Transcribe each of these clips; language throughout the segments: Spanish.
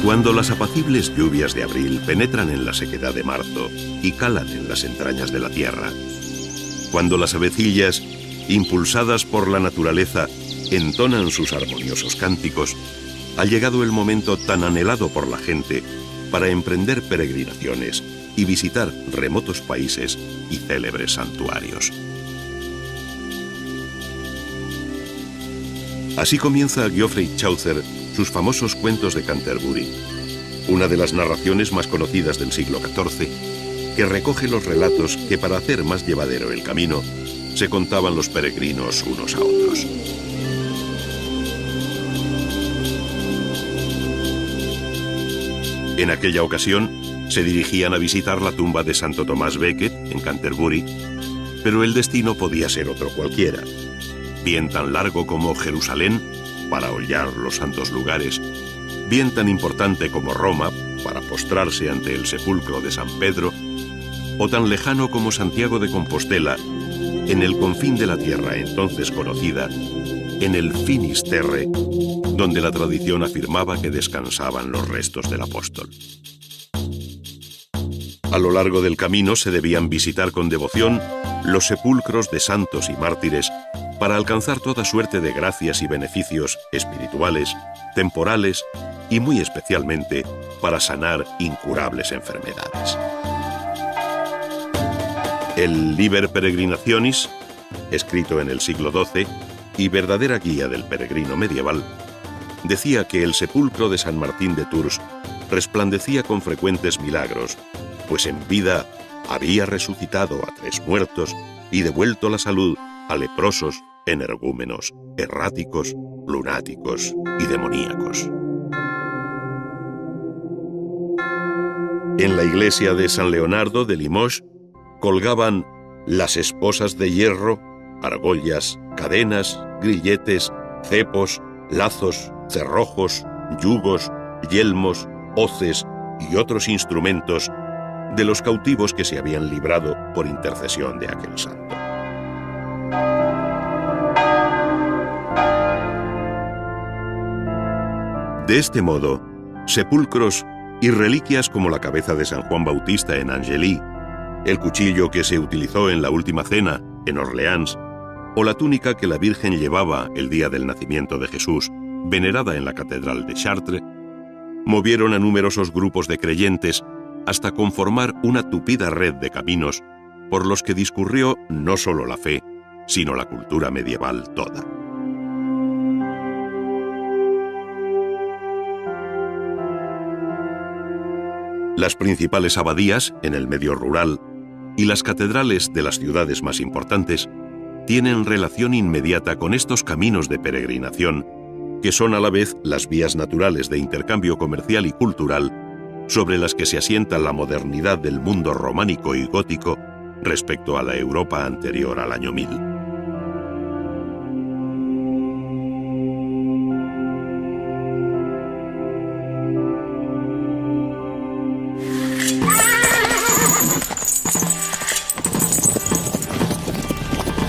Cuando las apacibles lluvias de abril penetran en la sequedad de marzo y calan en las entrañas de la tierra, cuando las avecillas, impulsadas por la naturaleza, entonan sus armoniosos cánticos, ha llegado el momento tan anhelado por la gente para emprender peregrinaciones y visitar remotos países y célebres santuarios. Así comienza Geoffrey Chaucer sus famosos cuentos de Canterbury, una de las narraciones más conocidas del siglo XIV, que recoge los relatos que, para hacer más llevadero el camino, se contaban los peregrinos unos a otros. En aquella ocasión, se dirigían a visitar la tumba de Santo Tomás Becket, en Canterbury, pero el destino podía ser otro cualquiera, bien tan largo como Jerusalén, para hollar los santos lugares, bien tan importante como Roma, para postrarse ante el sepulcro de San Pedro, o tan lejano como Santiago de Compostela, en el confín de la tierra entonces conocida, en el Finis Terrae, donde la tradición afirmaba que descansaban los restos del apóstol. A lo largo del camino se debían visitar con devoción los sepulcros de santos y mártires para alcanzar toda suerte de gracias y beneficios espirituales, temporales y muy especialmente para sanar incurables enfermedades. El Liber Peregrinationis, escrito en el siglo XII y verdadera guía del peregrino medieval, decía que el sepulcro de San Martín de Tours resplandecía con frecuentes milagros, pues en vida había resucitado a 3 muertos y devuelto la salud a leprosos, energúmenos, erráticos, lunáticos y demoníacos. En la iglesia de San Leonardo de Limoges colgaban las esposas de hierro, argollas, cadenas, grilletes, cepos, lazos, cerrojos, yugos, yelmos, hoces y otros instrumentos de los cautivos que se habían librado por intercesión de aquel santo. De este modo, sepulcros y reliquias como la cabeza de San Juan Bautista en Angely, el cuchillo que se utilizó en la Última Cena en Orleans, o la túnica que la Virgen llevaba el día del nacimiento de Jesús, venerada en la Catedral de Chartres, movieron a numerosos grupos de creyentes hasta conformar una tupida red de caminos por los que discurrió no solo la fe, sino la cultura medieval toda. Las principales abadías en el medio rural y las catedrales de las ciudades más importantes tienen relación inmediata con estos caminos de peregrinación, que son a la vez las vías naturales de intercambio comercial y cultural sobre las que se asienta la modernidad del mundo románico y gótico respecto a la Europa anterior al año 1000.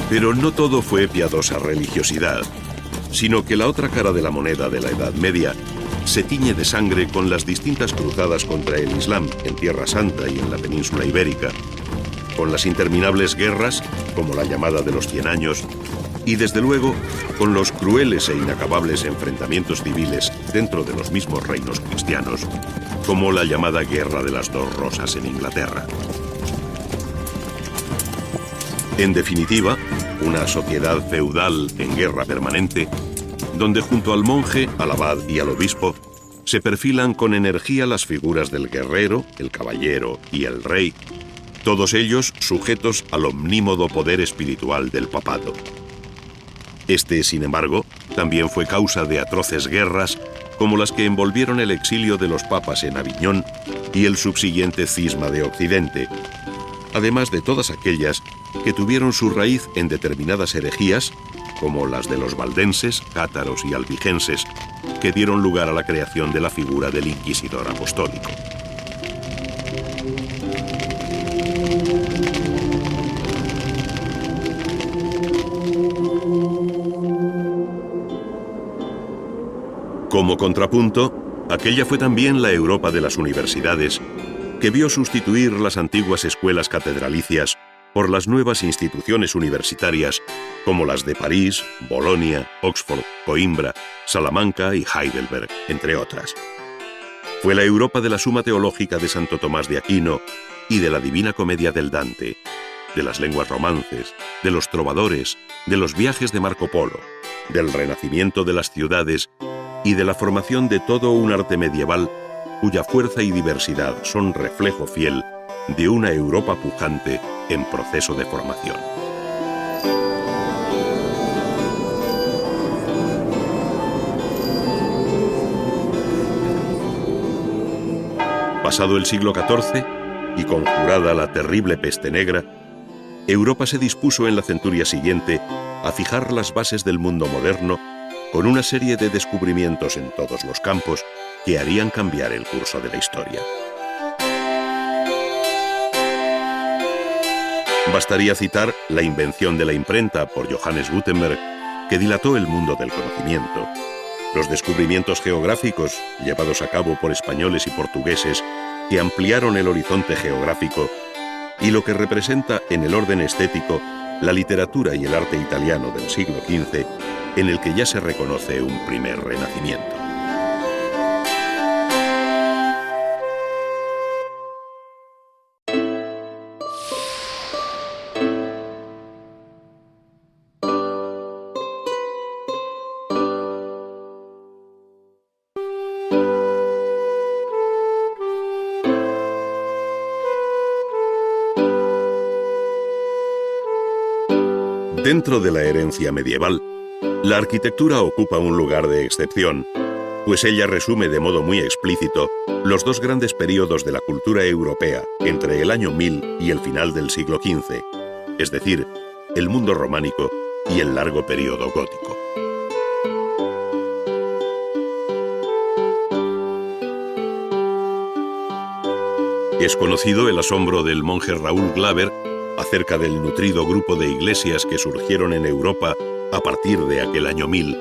Pero no todo fue piadosa religiosidad, sino que la otra cara de la moneda de la Edad Media se tiñe de sangre con las distintas cruzadas contra el Islam en Tierra Santa y en la península ibérica, con las interminables guerras, como la llamada de los 100 años, y desde luego con los crueles e inacabables enfrentamientos civiles dentro de los mismos reinos cristianos, como la llamada Guerra de las Dos Rosas en Inglaterra. En definitiva, una sociedad feudal en guerra permanente, donde junto al monje, al abad y al obispo se perfilan con energía las figuras del guerrero, el caballero y el rey, todos ellos sujetos al omnímodo poder espiritual del papado. Este, sin embargo, también fue causa de atroces guerras como las que envolvieron el exilio de los papas en Aviñón y el subsiguiente cisma de Occidente, además de todas aquellas que tuvieron su raíz en determinadas herejías, como las de los valdenses, cátaros y albigenses, que dieron lugar a la creación de la figura del inquisidor apostólico. Como contrapunto, Aquella fue también la Europa de las universidades, que vio sustituir las antiguas escuelas catedralicias por las nuevas instituciones universitarias como las de París, Bolonia, Oxford, Coimbra, Salamanca y Heidelberg, entre otras. Fue la Europa de la Suma Teológica de Santo Tomás de Aquino y de la Divina Comedia del Dante, de las lenguas romances, de los trovadores, de los viajes de Marco Polo, del renacimiento de las ciudades y de la formación de todo un arte medieval cuya fuerza y diversidad son reflejo fiel de una Europa pujante en proceso de formación. Pasado el siglo XIV, y conjurada la terrible peste negra, Europa se dispuso en la centuria siguiente a fijar las bases del mundo moderno con una serie de descubrimientos en todos los campos que harían cambiar el curso de la historia. Bastaría citar la invención de la imprenta por Johannes Gutenberg, que dilató el mundo del conocimiento, los descubrimientos geográficos llevados a cabo por españoles y portugueses que ampliaron el horizonte geográfico, y lo que representa en el orden estético la literatura y el arte italiano del siglo XV, en el que ya se reconoce un primer renacimiento. Dentro de la herencia medieval, la arquitectura ocupa un lugar de excepción, pues ella resume de modo muy explícito los dos grandes períodos de la cultura europea entre el año 1000 y el final del siglo XV, es decir, el mundo románico y el largo período gótico. Es conocido el asombro del monje Raúl Glaber acerca del nutrido grupo de iglesias que surgieron en Europa a partir de aquel año 1000,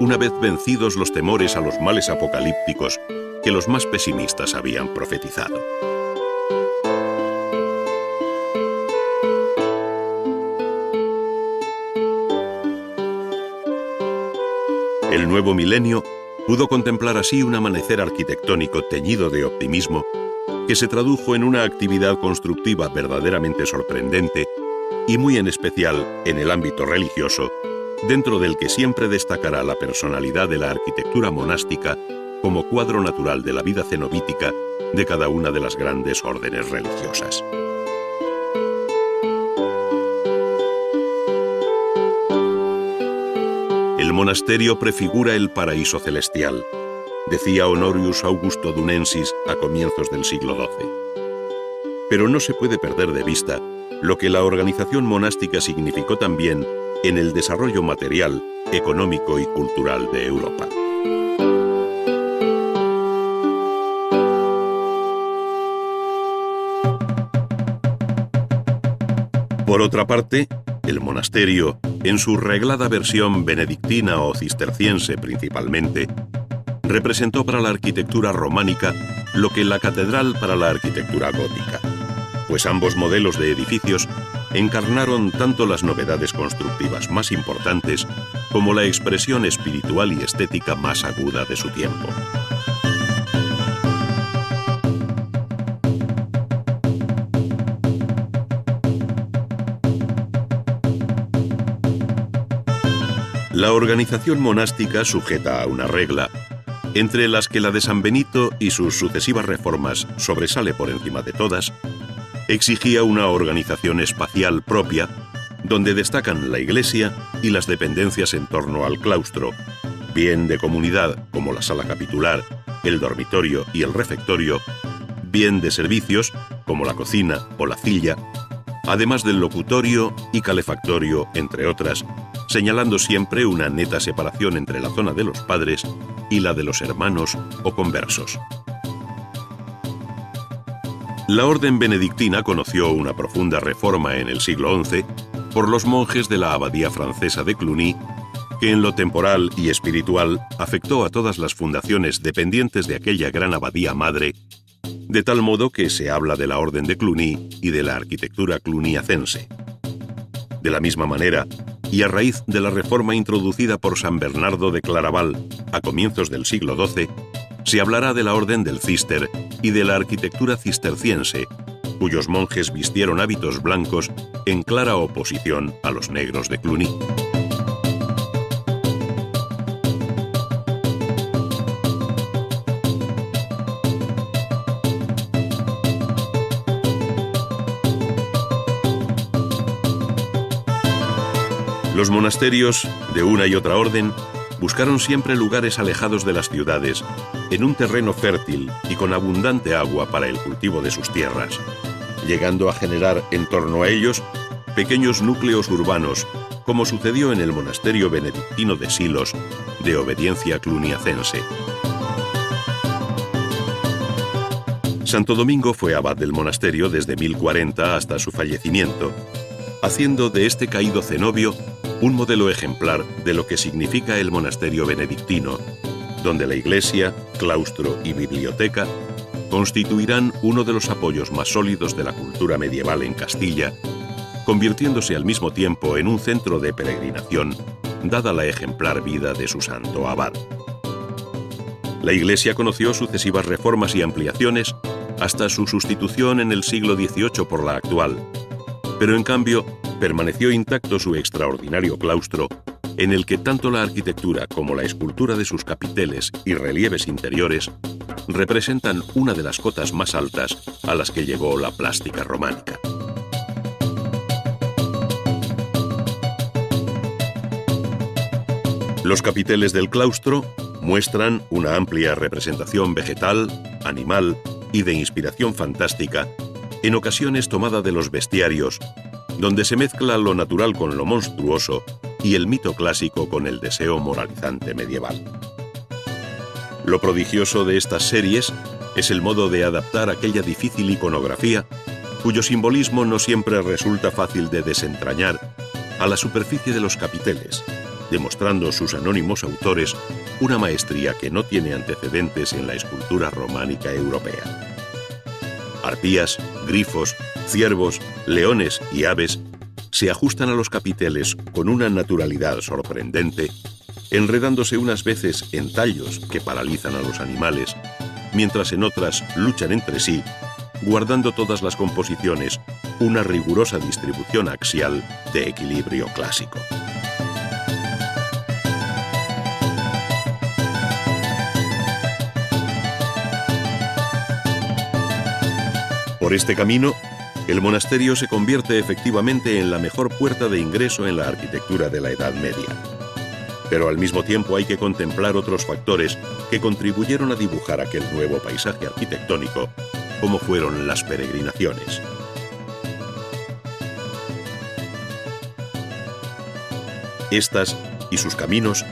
una vez vencidos los temores a los males apocalípticos que los más pesimistas habían profetizado. El nuevo milenio pudo contemplar así un amanecer arquitectónico teñido de optimismo que se tradujo en una actividad constructiva verdaderamente sorprendente y muy en especial en el ámbito religioso, dentro del que siempre destacará la personalidad de la arquitectura monástica como cuadro natural de la vida cenobítica de cada una de las grandes órdenes religiosas. El monasterio prefigura el paraíso celestial, decía Honorius Augusto Dunensis a comienzos del siglo XII. Pero no se puede perder de vista lo que la organización monástica significó también en el desarrollo material, económico y cultural de Europa. Por otra parte, el monasterio, en su reglada versión benedictina o cisterciense principalmente, representó para la arquitectura románica lo que la catedral para la arquitectura gótica, pues ambos modelos de edificios encarnaron tanto las novedades constructivas más importantes como la expresión espiritual y estética más aguda de su tiempo. La organización monástica sujeta a una regla, entre las que la de San Benito y sus sucesivas reformas sobresale por encima de todas, exigía una organización espacial propia, donde destacan la iglesia y las dependencias en torno al claustro, bien de comunidad como la sala capitular, el dormitorio y el refectorio, bien de servicios como la cocina o la cilla, además del locutorio y calefactorio, entre otras, señalando siempre una neta separación entre la zona de los padres y la de los hermanos o conversos. La orden benedictina conoció una profunda reforma en el siglo XI por los monjes de la abadía francesa de Cluny, que en lo temporal y espiritual afectó a todas las fundaciones dependientes de aquella gran abadía madre, de tal modo que se habla de la Orden de Cluny y de la arquitectura cluniacense. De la misma manera, y a raíz de la reforma introducida por San Bernardo de Claraval a comienzos del siglo XII, se hablará de la Orden del Císter y de la arquitectura cisterciense, cuyos monjes vistieron hábitos blancos en clara oposición a los negros de Cluny. Los monasterios, de una y otra orden, buscaron siempre lugares alejados de las ciudades, en un terreno fértil y con abundante agua para el cultivo de sus tierras, llegando a generar en torno a ellos pequeños núcleos urbanos, como sucedió en el monasterio benedictino de Silos, de obediencia cluniacense. Santo Domingo fue abad del monasterio desde 1040 hasta su fallecimiento, haciendo de este caído cenobio un modelo ejemplar de lo que significa el monasterio benedictino, donde la iglesia, claustro y biblioteca constituirán uno de los apoyos más sólidos de la cultura medieval en Castilla, convirtiéndose al mismo tiempo en un centro de peregrinación, dada la ejemplar vida de su santo abad. La iglesia conoció sucesivas reformas y ampliaciones hasta su sustitución en el siglo XVIII por la actual, pero en cambio permaneció intacto su extraordinario claustro, en el que tanto la arquitectura como la escultura de sus capiteles y relieves interiores representan una de las cotas más altas a las que llegó la plástica románica. Los capiteles del claustro muestran una amplia representación vegetal, animal y de inspiración fantástica, en ocasiones tomada de los bestiarios, donde se mezcla lo natural con lo monstruoso y el mito clásico con el deseo moralizante medieval. Lo prodigioso de estas series es el modo de adaptar aquella difícil iconografía, cuyo simbolismo no siempre resulta fácil de desentrañar, a la superficie de los capiteles, demostrando sus anónimos autores una maestría que no tiene antecedentes en la escultura románica europea. Arpías, grifos, ciervos, leones y aves se ajustan a los capiteles con una naturalidad sorprendente, enredándose unas veces en tallos que paralizan a los animales, mientras en otras luchan entre sí, guardando todas las composiciones una rigurosa distribución axial de equilibrio clásico. Por este camino, el monasterio se convierte efectivamente en la mejor puerta de ingreso en la arquitectura de la Edad Media. Pero al mismo tiempo hay que contemplar otros factores que contribuyeron a dibujar aquel nuevo paisaje arquitectónico, como fueron las peregrinaciones. Estas y sus caminos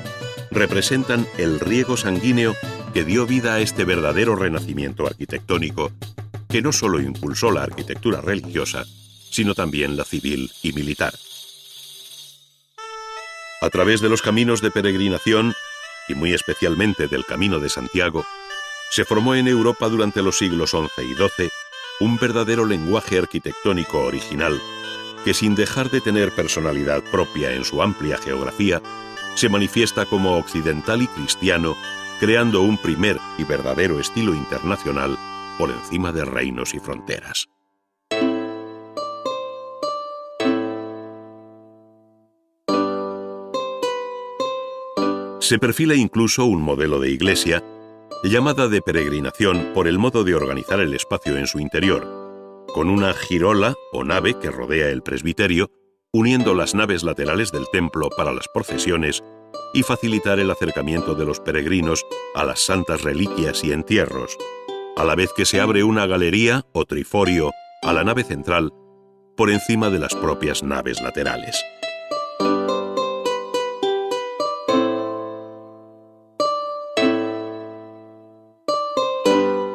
representan el riego sanguíneo que dio vida a este verdadero renacimiento arquitectónico, que no solo impulsó la arquitectura religiosa, sino también la civil y militar. A través de los caminos de peregrinación, y muy especialmente del Camino de Santiago, se formó en Europa durante los siglos XI y XII un verdadero lenguaje arquitectónico original, que sin dejar de tener personalidad propia en su amplia geografía, se manifiesta como occidental y cristiano, creando un primer y verdadero estilo internacional por encima de reinos y fronteras. Se perfila incluso un modelo de iglesia, llamada de peregrinación por el modo de organizar el espacio en su interior, con una girola o nave que rodea el presbiterio, uniendo las naves laterales del templo para las procesiones y facilitar el acercamiento de los peregrinos a las santas reliquias y entierros, a la vez que se abre una galería o triforio a la nave central por encima de las propias naves laterales.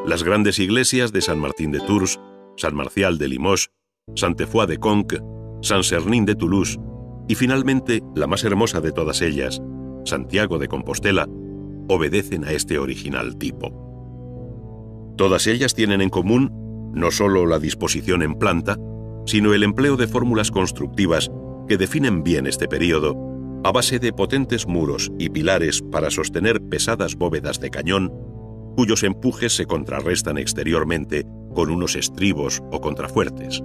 Las grandes iglesias de San Martín de Tours, San Marcial de Limoges, Sainte-Foy de Conques, Saint-Sernin de Toulouse y finalmente la más hermosa de todas ellas, Santiago de Compostela, obedecen a este original tipo. Todas ellas tienen en común no solo la disposición en planta, sino el empleo de fórmulas constructivas que definen bien este período a base de potentes muros y pilares para sostener pesadas bóvedas de cañón, cuyos empujes se contrarrestan exteriormente con unos estribos o contrafuertes.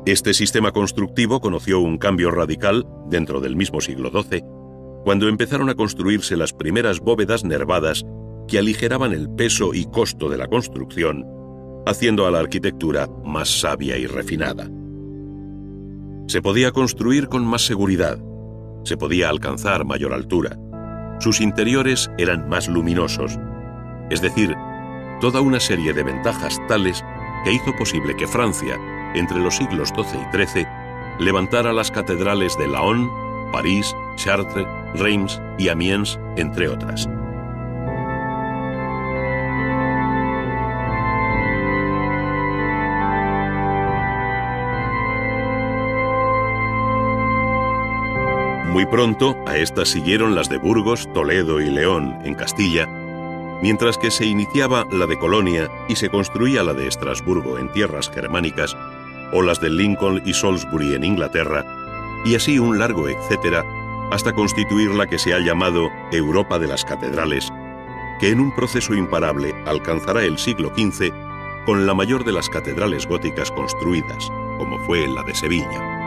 Este sistema constructivo conoció un cambio radical dentro del mismo siglo XII, cuando empezaron a construirse las primeras bóvedas nervadas que aligeraban el peso y costo de la construcción, haciendo a la arquitectura más sabia y refinada. Se podía construir con más seguridad, se podía alcanzar mayor altura, sus interiores eran más luminosos, es decir, toda una serie de ventajas tales que hizo posible que Francia, entre los siglos XII y XIII, levantara las catedrales de Laon, París, Chartres, Reims y Amiens, entre otras. Muy pronto a estas siguieron las de Burgos, Toledo y León, en Castilla, mientras que se iniciaba la de Colonia y se construía la de Estrasburgo en tierras germánicas, o las de Lincoln y Salisbury en Inglaterra, y así un largo etcétera, hasta constituir la que se ha llamado Europa de las catedrales, que en un proceso imparable alcanzará el siglo XV con la mayor de las catedrales góticas construidas, como fue la de Sevilla.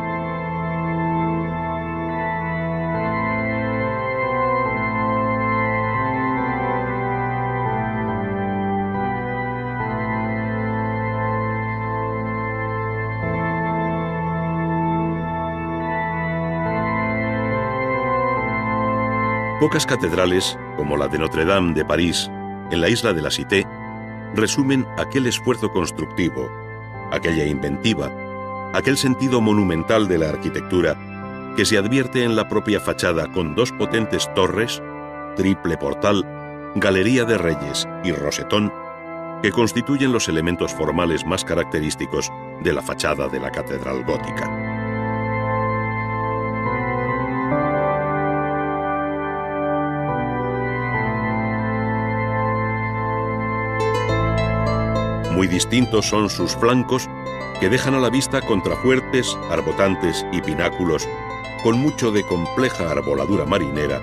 Pocas catedrales, como la de Notre Dame de París, en la isla de la Cité, resumen aquel esfuerzo constructivo, aquella inventiva, aquel sentido monumental de la arquitectura que se advierte en la propia fachada con dos potentes torres, triple portal, galería de reyes y rosetón, que constituyen los elementos formales más característicos de la fachada de la catedral gótica. Muy distintos son sus flancos, que dejan a la vista contrafuertes, arbotantes y pináculos, con mucho de compleja arboladura marinera,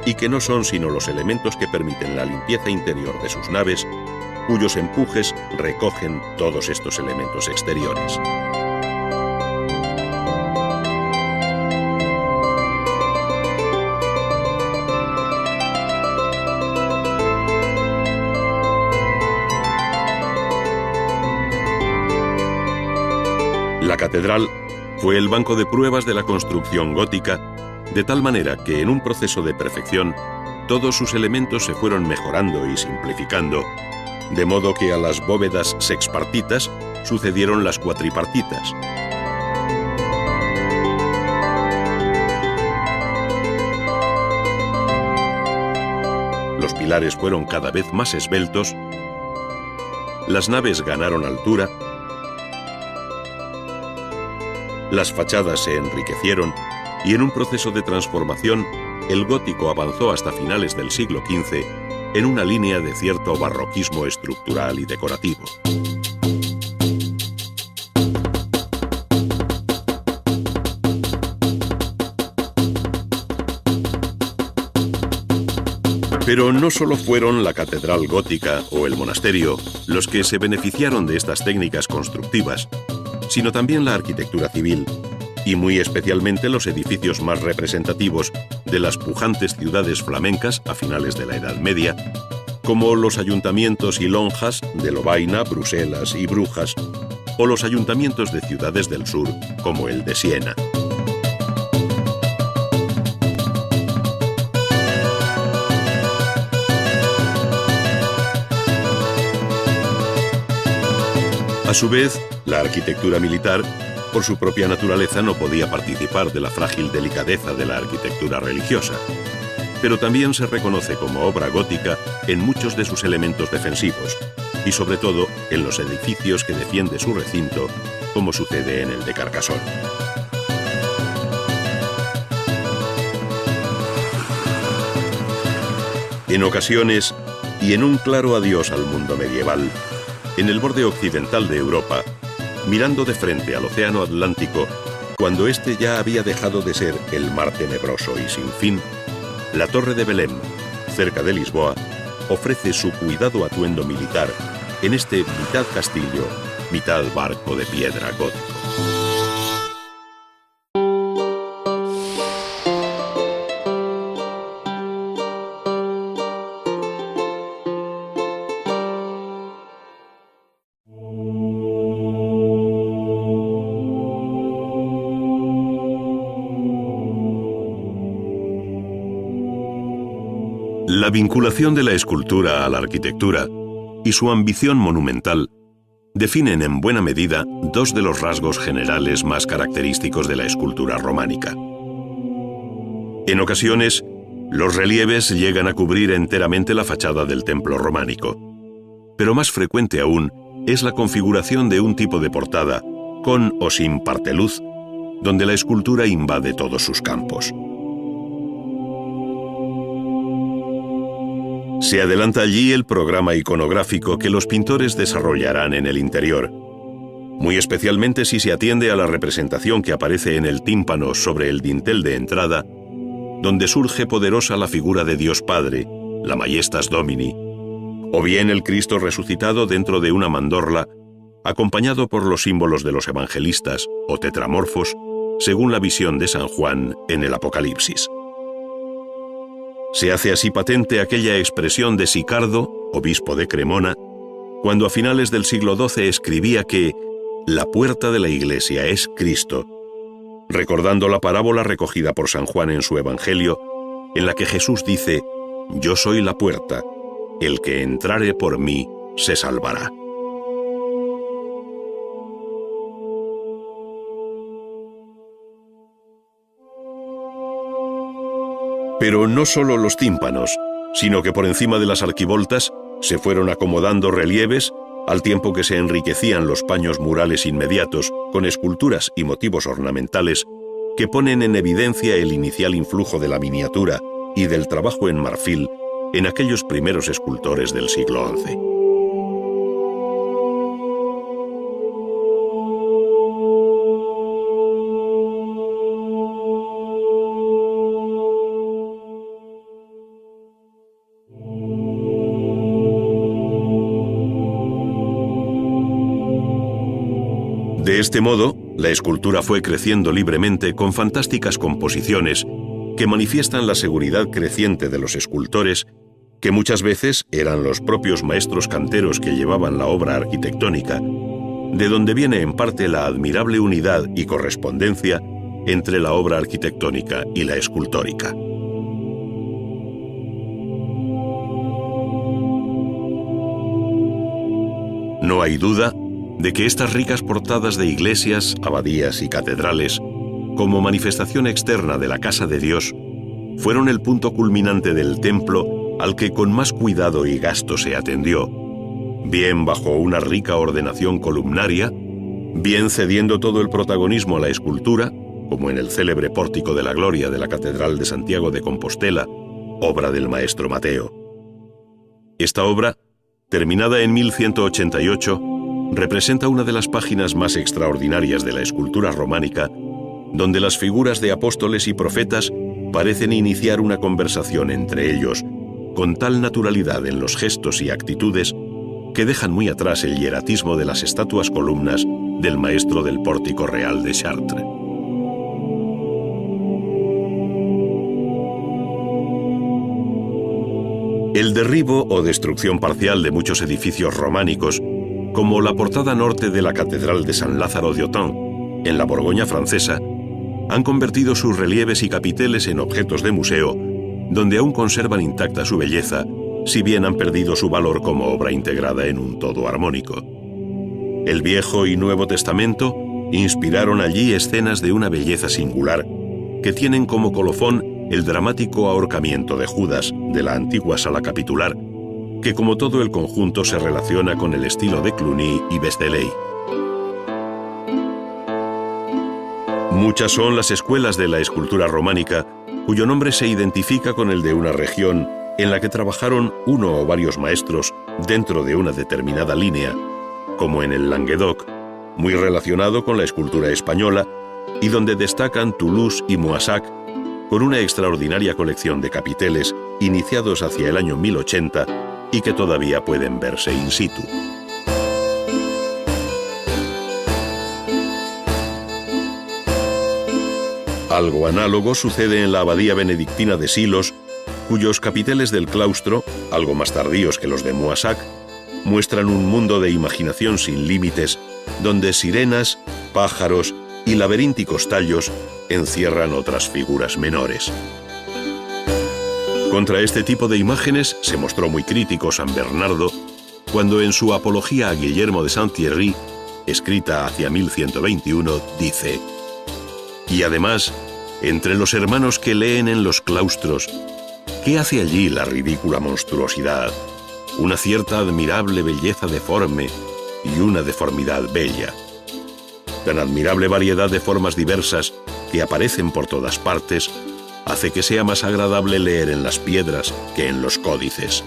y que no son sino los elementos que permiten la limpieza interior de sus naves, cuyos empujes recogen todos estos elementos exteriores. La catedral fue el banco de pruebas de la construcción gótica, de tal manera que en un proceso de perfección todos sus elementos se fueron mejorando y simplificando, de modo que a las bóvedas sexpartitas sucedieron las cuatripartitas. Los pilares fueron cada vez más esbeltos, las naves ganaron altura, las fachadas se enriquecieron y en un proceso de transformación, el gótico avanzó hasta finales del siglo XV en una línea de cierto barroquismo estructural y decorativo. Pero no solo fueron la catedral gótica o el monasterio los que se beneficiaron de estas técnicas constructivas, sino también la arquitectura civil, y muy especialmente los edificios más representativos de las pujantes ciudades flamencas a finales de la Edad Media, como los ayuntamientos y lonjas de Lovaina, Bruselas y Brujas, o los ayuntamientos de ciudades del sur, como el de Siena. A su vez, la arquitectura militar, por su propia naturaleza, no podía participar de la frágil delicadeza de la arquitectura religiosa, pero también se reconoce como obra gótica en muchos de sus elementos defensivos, y sobre todo en los edificios que defiende su recinto, como sucede en el de Carcassonne. En ocasiones, y en un claro adiós al mundo medieval, en el borde occidental de Europa, mirando de frente al océano Atlántico, cuando éste ya había dejado de ser el mar tenebroso y sin fin, la Torre de Belém, cerca de Lisboa, ofrece su cuidado atuendo militar en este mitad castillo, mitad barco de piedra gótico. La vinculación de la escultura a la arquitectura y su ambición monumental definen en buena medida dos de los rasgos generales más característicos de la escultura románica. En ocasiones, los relieves llegan a cubrir enteramente la fachada del templo románico, pero más frecuente aún es la configuración de un tipo de portada, con o sin parteluz, donde la escultura invade todos sus campos. Se adelanta allí el programa iconográfico que los pintores desarrollarán en el interior, muy especialmente si se atiende a la representación que aparece en el tímpano sobre el dintel de entrada, donde surge poderosa la figura de Dios Padre, la Majestas Domini, o bien el Cristo resucitado dentro de una mandorla, acompañado por los símbolos de los evangelistas o tetramorfos, según la visión de San Juan en el Apocalipsis. Se hace así patente aquella expresión de Sicardo, obispo de Cremona, cuando a finales del siglo XII escribía que la puerta de la iglesia es Cristo, recordando la parábola recogida por San Juan en su Evangelio, en la que Jesús dice: «Yo soy la puerta, el que entrare por mí se salvará». Pero no solo los tímpanos, sino que por encima de las arquivoltas se fueron acomodando relieves, al tiempo que se enriquecían los paños murales inmediatos con esculturas y motivos ornamentales que ponen en evidencia el inicial influjo de la miniatura y del trabajo en marfil en aquellos primeros escultores del siglo XI. De este modo, la escultura fue creciendo libremente con fantásticas composiciones que manifiestan la seguridad creciente de los escultores, que muchas veces eran los propios maestros canteros que llevaban la obra arquitectónica, de donde viene en parte la admirable unidad y correspondencia entre la obra arquitectónica y la escultórica. No hay duda de que estas ricas portadas de iglesias, abadías y catedrales, como manifestación externa de la casa de Dios, fueron el punto culminante del templo al que con más cuidado y gasto se atendió, bien bajo una rica ordenación columnaria, bien cediendo todo el protagonismo a la escultura, como en el célebre Pórtico de la Gloria de la Catedral de Santiago de Compostela, obra del maestro Mateo. Esta obra, terminada en 1188, representa una de las páginas más extraordinarias de la escultura románica, donde las figuras de apóstoles y profetas parecen iniciar una conversación entre ellos, con tal naturalidad en los gestos y actitudes que dejan muy atrás el hieratismo de las estatuas columnas del maestro del Pórtico Real de Chartres. El derribo o destrucción parcial de muchos edificios románicos, como la portada norte de la Catedral de San Lázaro de Autun, en la Borgoña francesa, han convertido sus relieves y capiteles en objetos de museo, donde aún conservan intacta su belleza, si bien han perdido su valor como obra integrada en un todo armónico. El Viejo y Nuevo Testamento inspiraron allí escenas de una belleza singular, que tienen como colofón el dramático ahorcamiento de Judas de la antigua sala capitular, que como todo el conjunto se relaciona con el estilo de Cluny y Bestelley. Muchas son las escuelas de la escultura románica cuyo nombre se identifica con el de una región en la que trabajaron uno o varios maestros dentro de una determinada línea, como en el Languedoc, muy relacionado con la escultura española, y donde destacan Toulouse y Moissac, con una extraordinaria colección de capiteles iniciados hacia el año 1080 y que todavía pueden verse in situ. Algo análogo sucede en la abadía benedictina de Silos, cuyos capiteles del claustro, algo más tardíos que los de Moissac, muestran un mundo de imaginación sin límites, donde sirenas, pájaros y laberínticos tallos encierran otras figuras menores. Contra este tipo de imágenes se mostró muy crítico San Bernardo cuando en su apología a Guillermo de Saint-Thierry, escrita hacia 1121, dice: «Y además, entre los hermanos que leen en los claustros, ¿qué hace allí la ridícula monstruosidad? Una cierta admirable belleza deforme y una deformidad bella. Tan admirable variedad de formas diversas que aparecen por todas partes hace que sea más agradable leer en las piedras que en los códices,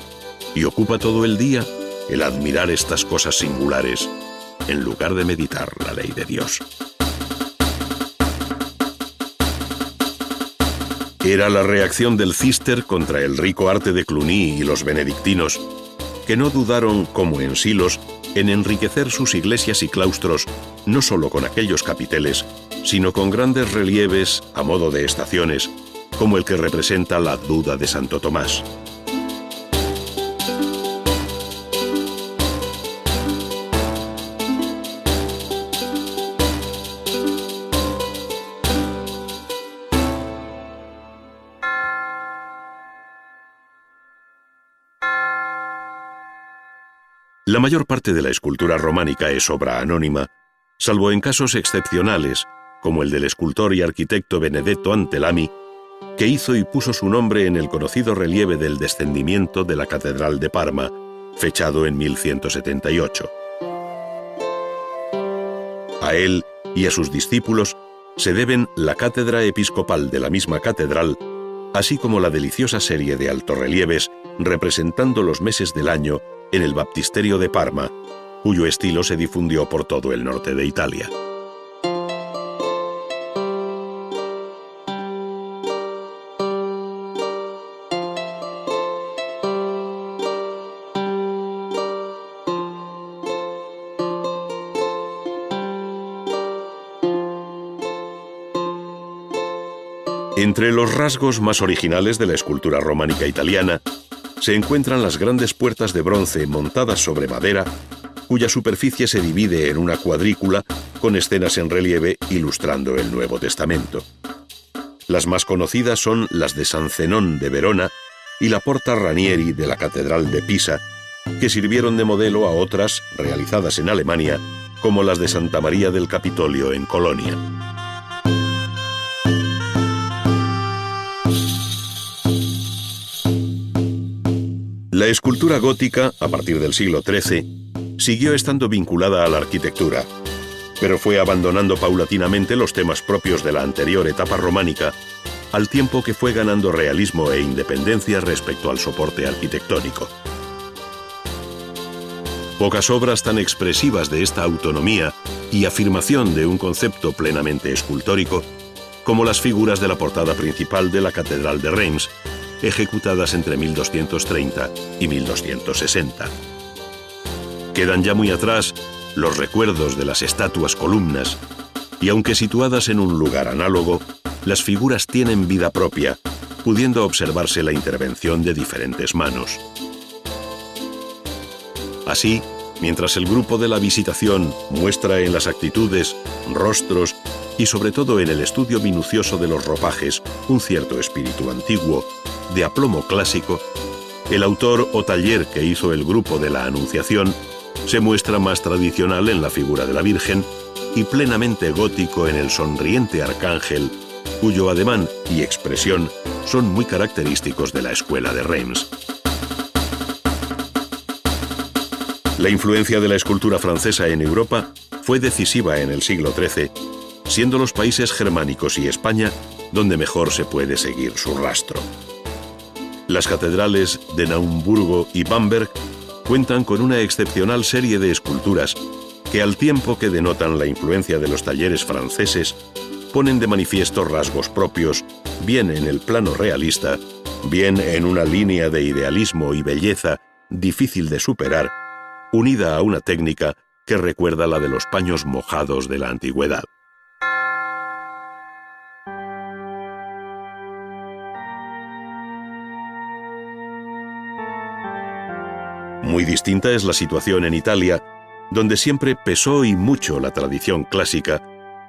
y ocupa todo el día el admirar estas cosas singulares en lugar de meditar la ley de Dios». Era la reacción del Cister contra el rico arte de Cluny y los benedictinos, que no dudaron, como en Silos, en enriquecer sus iglesias y claustros no solo con aquellos capiteles, sino con grandes relieves a modo de estaciones, como el que representa la Duda de Santo Tomás. La mayor parte de la escultura románica es obra anónima, salvo en casos excepcionales, como el del escultor y arquitecto Benedetto Antelami, que hizo y puso su nombre en el conocido relieve del descendimiento de la Catedral de Parma, fechado en 1178. A él y a sus discípulos se deben la cátedra episcopal de la misma catedral, así como la deliciosa serie de altorrelieves representando los meses del año en el baptisterio de Parma, cuyo estilo se difundió por todo el norte de Italia. Entre los rasgos más originales de la escultura románica italiana se encuentran las grandes puertas de bronce montadas sobre madera, cuya superficie se divide en una cuadrícula con escenas en relieve ilustrando el Nuevo Testamento. Las más conocidas son las de San Zenón de Verona y la Porta Ranieri de la Catedral de Pisa, que sirvieron de modelo a otras realizadas en Alemania, como las de Santa María del Capitolio en Colonia. La escultura gótica, a partir del siglo XIII, siguió estando vinculada a la arquitectura, pero fue abandonando paulatinamente los temas propios de la anterior etapa románica, al tiempo que fue ganando realismo e independencia respecto al soporte arquitectónico. Pocas obras tan expresivas de esta autonomía y afirmación de un concepto plenamente escultórico como las figuras de la portada principal de la Catedral de Reims, ejecutadas entre 1230 y 1260. Quedan ya muy atrás los recuerdos de las estatuas columnas, y aunque situadas en un lugar análogo, las figuras tienen vida propia, pudiendo observarse la intervención de diferentes manos. Así, mientras el grupo de la Visitación muestra en las actitudes, rostros y sobre todo en el estudio minucioso de los ropajes un cierto espíritu antiguo, de aplomo clásico, el autor o taller que hizo el grupo de la Anunciación se muestra más tradicional en la figura de la Virgen y plenamente gótico en el sonriente arcángel, cuyo ademán y expresión son muy característicos de la escuela de Reims. La influencia de la escultura francesa en Europa fue decisiva en el siglo XIII, siendo los países germánicos y España donde mejor se puede seguir su rastro. Las catedrales de Naumburgo y Bamberg cuentan con una excepcional serie de esculturas que, al tiempo que denotan la influencia de los talleres franceses, ponen de manifiesto rasgos propios, bien en el plano realista, bien en una línea de idealismo y belleza difícil de superar, unida a una técnica que recuerda la de los paños mojados de la antigüedad. Muy distinta es la situación en Italia, donde siempre pesó y mucho la tradición clásica,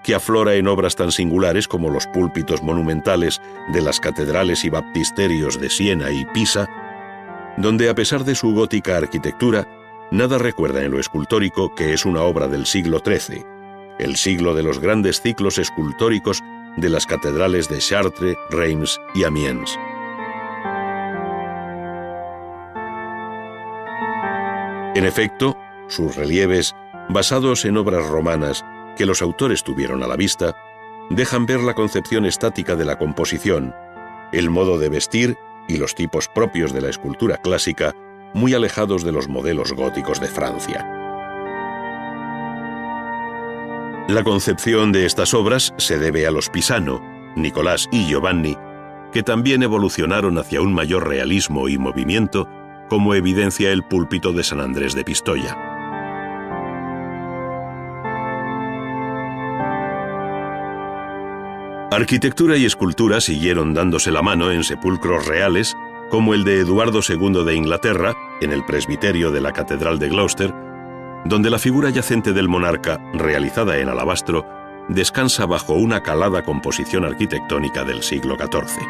que aflora en obras tan singulares como los púlpitos monumentales de las catedrales y baptisterios de Siena y Pisa, donde, a pesar de su gótica arquitectura, nada recuerda en lo escultórico que es una obra del siglo XIII, el siglo de los grandes ciclos escultóricos de las catedrales de Chartres, Reims y Amiens. En efecto, sus relieves, basados en obras romanas que los autores tuvieron a la vista, dejan ver la concepción estática de la composición, el modo de vestir y los tipos propios de la escultura clásica, muy alejados de los modelos góticos de Francia. La concepción de estas obras se debe a los Pisano, Nicolás y Giovanni, que también evolucionaron hacia un mayor realismo y movimiento, como evidencia el púlpito de San Andrés de Pistoia. Arquitectura y escultura siguieron dándose la mano en sepulcros reales, como el de Eduardo II de Inglaterra, en el presbiterio de la Catedral de Gloucester, donde la figura yacente del monarca, realizada en alabastro, descansa bajo una calada composición arquitectónica del siglo XIV.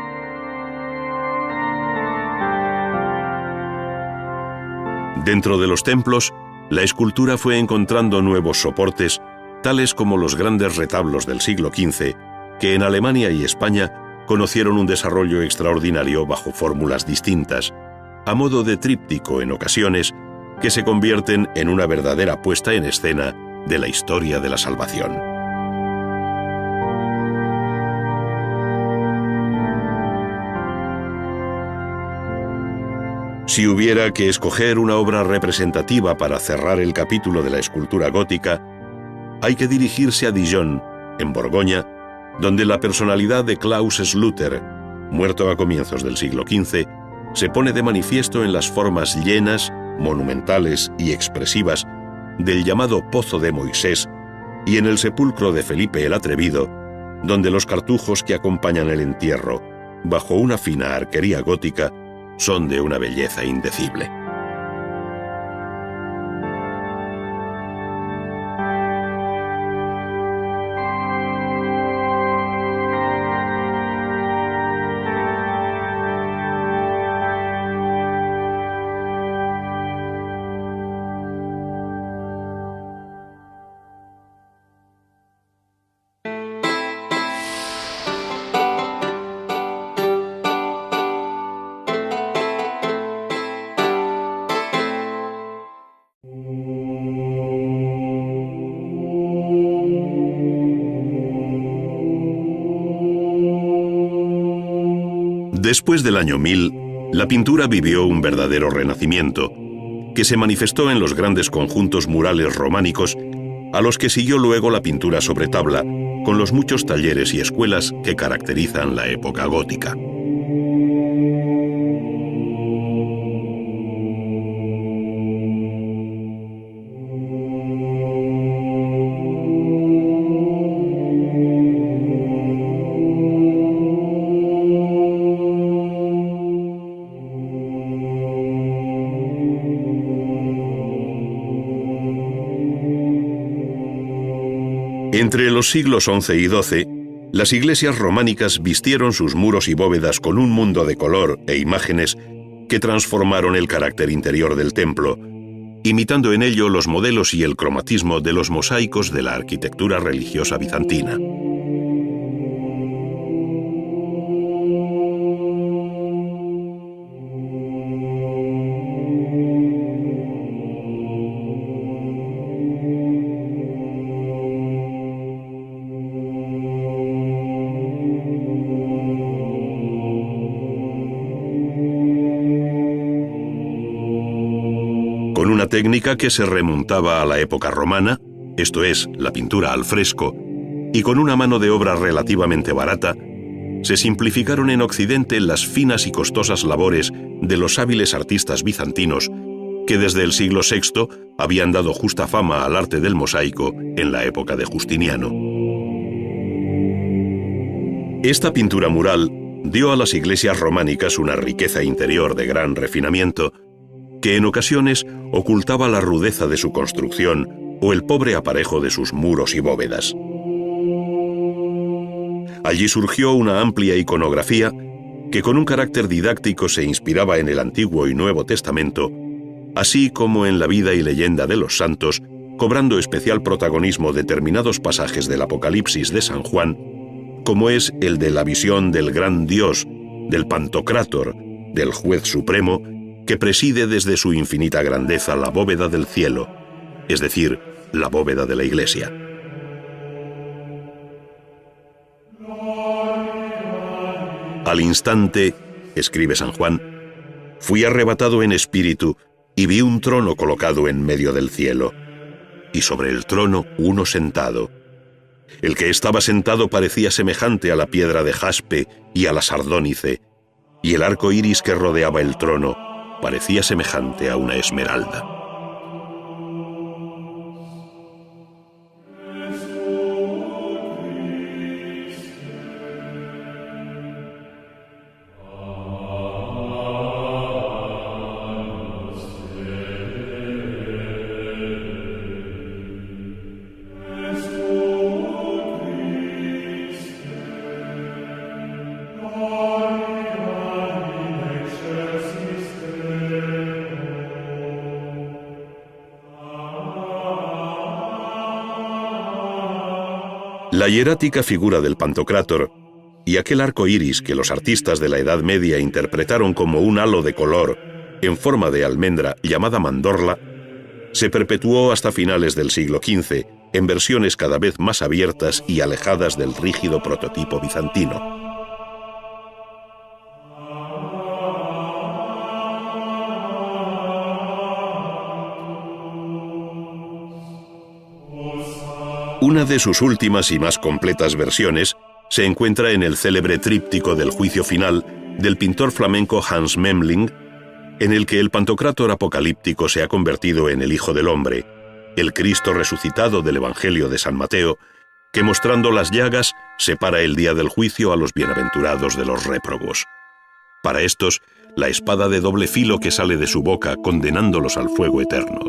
Dentro de los templos, la escultura fue encontrando nuevos soportes, tales como los grandes retablos del siglo XV, que en Alemania y España conocieron un desarrollo extraordinario bajo fórmulas distintas, a modo de tríptico en ocasiones, que se convierten en una verdadera puesta en escena de la historia de la salvación. Si hubiera que escoger una obra representativa para cerrar el capítulo de la escultura gótica, hay que dirigirse a Dijon, en Borgoña, donde la personalidad de Klaus Schluter, muerto a comienzos del siglo XV, se pone de manifiesto en las formas llenas, monumentales y expresivas del llamado Pozo de Moisés y en el sepulcro de Felipe el Atrevido, donde los cartujos que acompañan el entierro, bajo una fina arquería gótica, son de una belleza indecible. Después del año 1000, la pintura vivió un verdadero renacimiento, que se manifestó en los grandes conjuntos murales románicos, a los que siguió luego la pintura sobre tabla, con los muchos talleres y escuelas que caracterizan la época gótica. Entre los siglos XI y XII, las iglesias románicas vistieron sus muros y bóvedas con un mundo de color e imágenes que transformaron el carácter interior del templo, imitando en ello los modelos y el cromatismo de los mosaicos de la arquitectura religiosa bizantina. una técnica que se remontaba a la época romana, esto es, la pintura al fresco, y con una mano de obra relativamente barata, se simplificaron en Occidente las finas y costosas labores de los hábiles artistas bizantinos que desde el siglo VI habían dado justa fama al arte del mosaico en la época de Justiniano. Esta pintura mural dio a las iglesias románicas una riqueza interior de gran refinamiento que en ocasiones ocultaba la rudeza de su construcción o el pobre aparejo de sus muros y bóvedas. Allí surgió una amplia iconografía que con un carácter didáctico se inspiraba en el Antiguo y Nuevo Testamento, así como en la vida y leyenda de los santos, cobrando especial protagonismo determinados pasajes del Apocalipsis de San Juan, como es el de la visión del gran Dios, del Pantocrátor, del Juez Supremo, que preside desde su infinita grandeza la bóveda del cielo, es decir, la bóveda de la Iglesia. Al instante, escribe San Juan, fui arrebatado en espíritu y vi un trono colocado en medio del cielo, y sobre el trono uno sentado. El que estaba sentado parecía semejante a la piedra de jaspe y a la sardónice, y el arco iris que rodeaba el trono parecía semejante a una esmeralda. La hierática figura del Pantocrátor y aquel arco iris que los artistas de la Edad Media interpretaron como un halo de color en forma de almendra llamada mandorla, se perpetuó hasta finales del siglo XV en versiones cada vez más abiertas y alejadas del rígido prototipo bizantino. Una de sus últimas y más completas versiones se encuentra en el célebre tríptico del Juicio Final del pintor flamenco Hans Memling, en el que el Pantocrátor apocalíptico se ha convertido en el Hijo del Hombre, el Cristo resucitado del Evangelio de San Mateo, que mostrando las llagas separa el día del juicio a los bienaventurados de los réprobos. Para estos, la espada de doble filo que sale de su boca condenándolos al fuego eterno.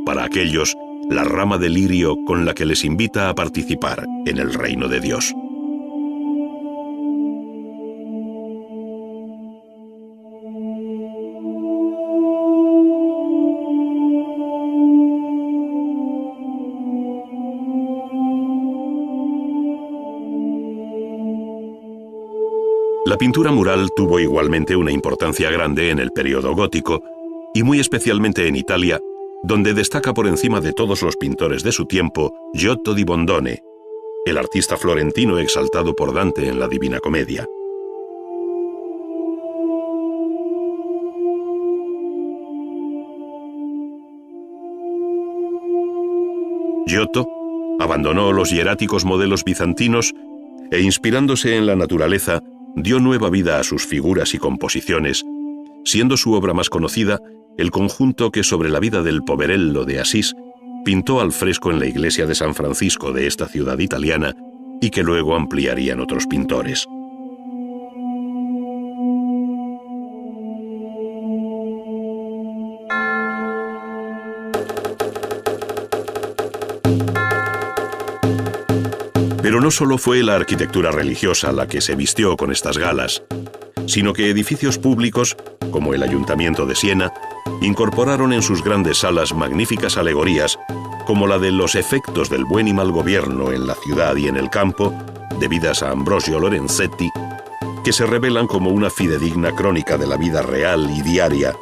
Para aquellos, la rama de lirio con la que les invita a participar en el reino de Dios. La pintura mural tuvo igualmente una importancia grande en el período gótico y muy especialmente en Italia, donde destaca por encima de todos los pintores de su tiempo Giotto di Bondone, el artista florentino exaltado por Dante en la Divina Comedia. Giotto abandonó los hieráticos modelos bizantinos e, inspirándose en la naturaleza, dio nueva vida a sus figuras y composiciones, siendo su obra más conocida el conjunto que sobre la vida del Poverello de Asís pintó al fresco en la iglesia de San Francisco de esta ciudad italiana y que luego ampliarían otros pintores. Pero no solo fue la arquitectura religiosa la que se vistió con estas galas, sino que edificios públicos, como el Ayuntamiento de Siena, incorporaron en sus grandes salas magníficas alegorías, como la de los efectos del buen y mal gobierno en la ciudad y en el campo, debidas a Ambrogio Lorenzetti, que se revelan como una fidedigna crónica de la vida real y diaria,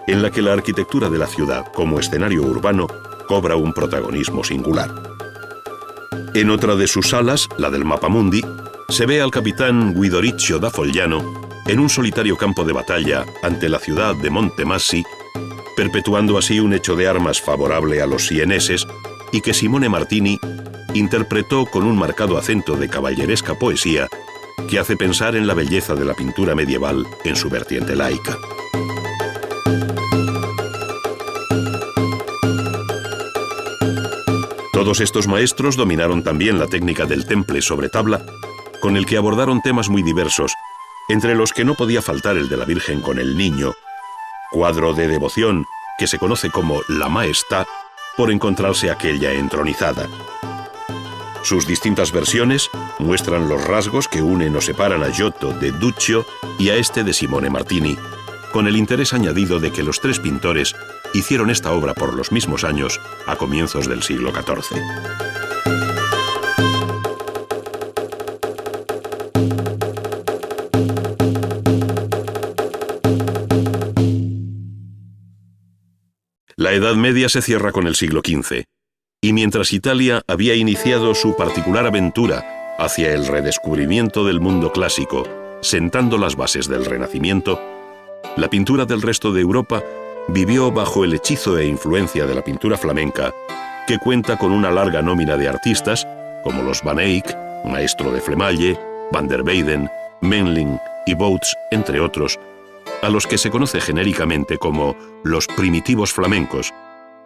en la que la arquitectura de la ciudad, como escenario urbano, cobra un protagonismo singular. En otra de sus salas, la del Mappamundi, se ve al capitán Guido da Fogliano en un solitario campo de batalla ante la ciudad de Montemassi, perpetuando así un hecho de armas favorable a los sieneses y que Simone Martini interpretó con un marcado acento de caballeresca poesía que hace pensar en la belleza de la pintura medieval en su vertiente laica. Todos estos maestros dominaron también la técnica del temple sobre tabla, con el que abordaron temas muy diversos, entre los que no podía faltar el de la Virgen con el Niño, cuadro de devoción que se conoce como la Maestà, por encontrarse aquella entronizada. Sus distintas versiones muestran los rasgos que unen o separan a Giotto de Duccio y a este de Simone Martini, con el interés añadido de que los tres pintores hicieron esta obra por los mismos años, a comienzos del siglo XIV. La Edad Media se cierra con el siglo XV, y mientras Italia había iniciado su particular aventura hacia el redescubrimiento del mundo clásico, sentando las bases del Renacimiento, la pintura del resto de Europa vivió bajo el hechizo e influencia de la pintura flamenca, que cuenta con una larga nómina de artistas, como los Van Eyck, maestro de Flemalle, Van der Weyden, Memling y Bouts, entre otros, a los que se conoce genéricamente como los primitivos flamencos,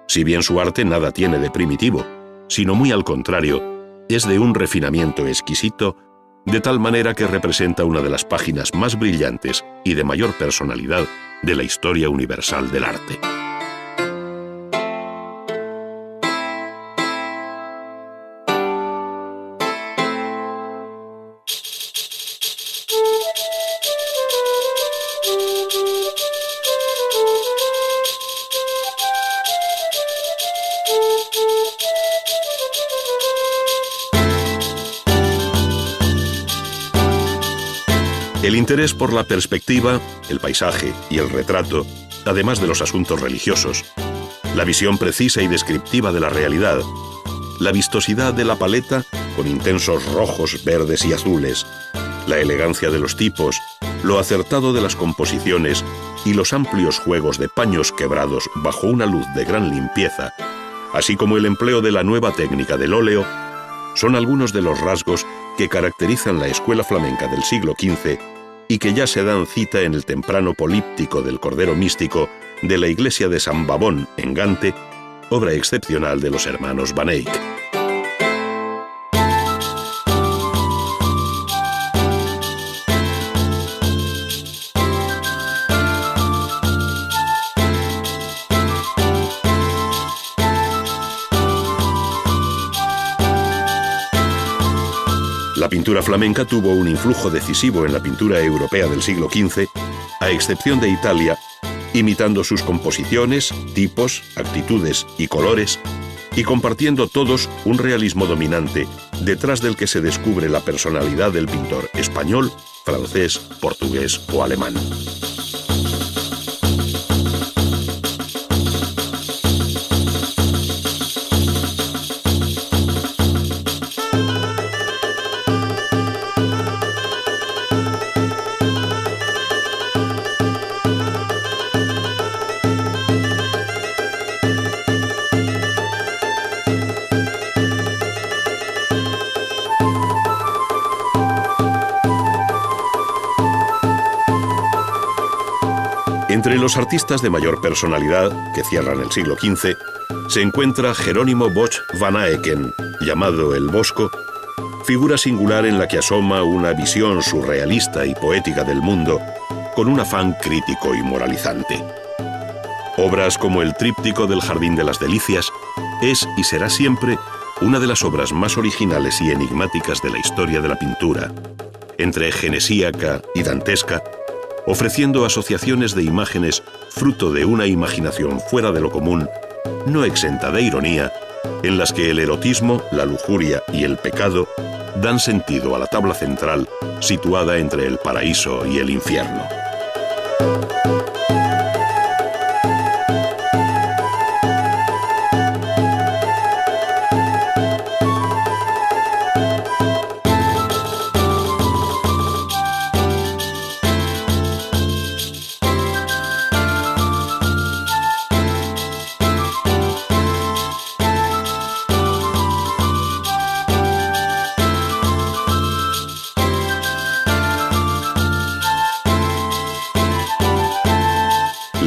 si bien su arte nada tiene de primitivo, sino muy al contrario, es de un refinamiento exquisito, de tal manera que representa una de las páginas más brillantes y de mayor personalidad de la historia universal del arte. El interés por la perspectiva, el paisaje y el retrato, además de los asuntos religiosos, la visión precisa y descriptiva de la realidad, la vistosidad de la paleta con intensos rojos, verdes y azules, la elegancia de los tipos, lo acertado de las composiciones y los amplios juegos de paños quebrados bajo una luz de gran limpieza, así como el empleo de la nueva técnica del óleo, son algunos de los rasgos que caracterizan la escuela flamenca del siglo XV y que ya se dan cita en el temprano políptico del Cordero Místico de la iglesia de San Babón, en Gante, obra excepcional de los hermanos Van Eyck. La pintura flamenca tuvo un influjo decisivo en la pintura europea del siglo XV, a excepción de Italia, imitando sus composiciones, tipos, actitudes y colores, y compartiendo todos un realismo dominante, detrás del que se descubre la personalidad del pintor español, francés, portugués o alemán. Entre los artistas de mayor personalidad, que cierran el siglo XV, se encuentra Jerónimo Bosch van Aeken, llamado el Bosco, figura singular en la que asoma una visión surrealista y poética del mundo, con un afán crítico y moralizante. Obras como el tríptico del Jardín de las Delicias es y será siempre una de las obras más originales y enigmáticas de la historia de la pintura, entre genesíaca y dantesca, ofreciendo asociaciones de imágenes fruto de una imaginación fuera de lo común, no exenta de ironía, en las que el erotismo, la lujuria y el pecado dan sentido a la tabla central situada entre el paraíso y el infierno.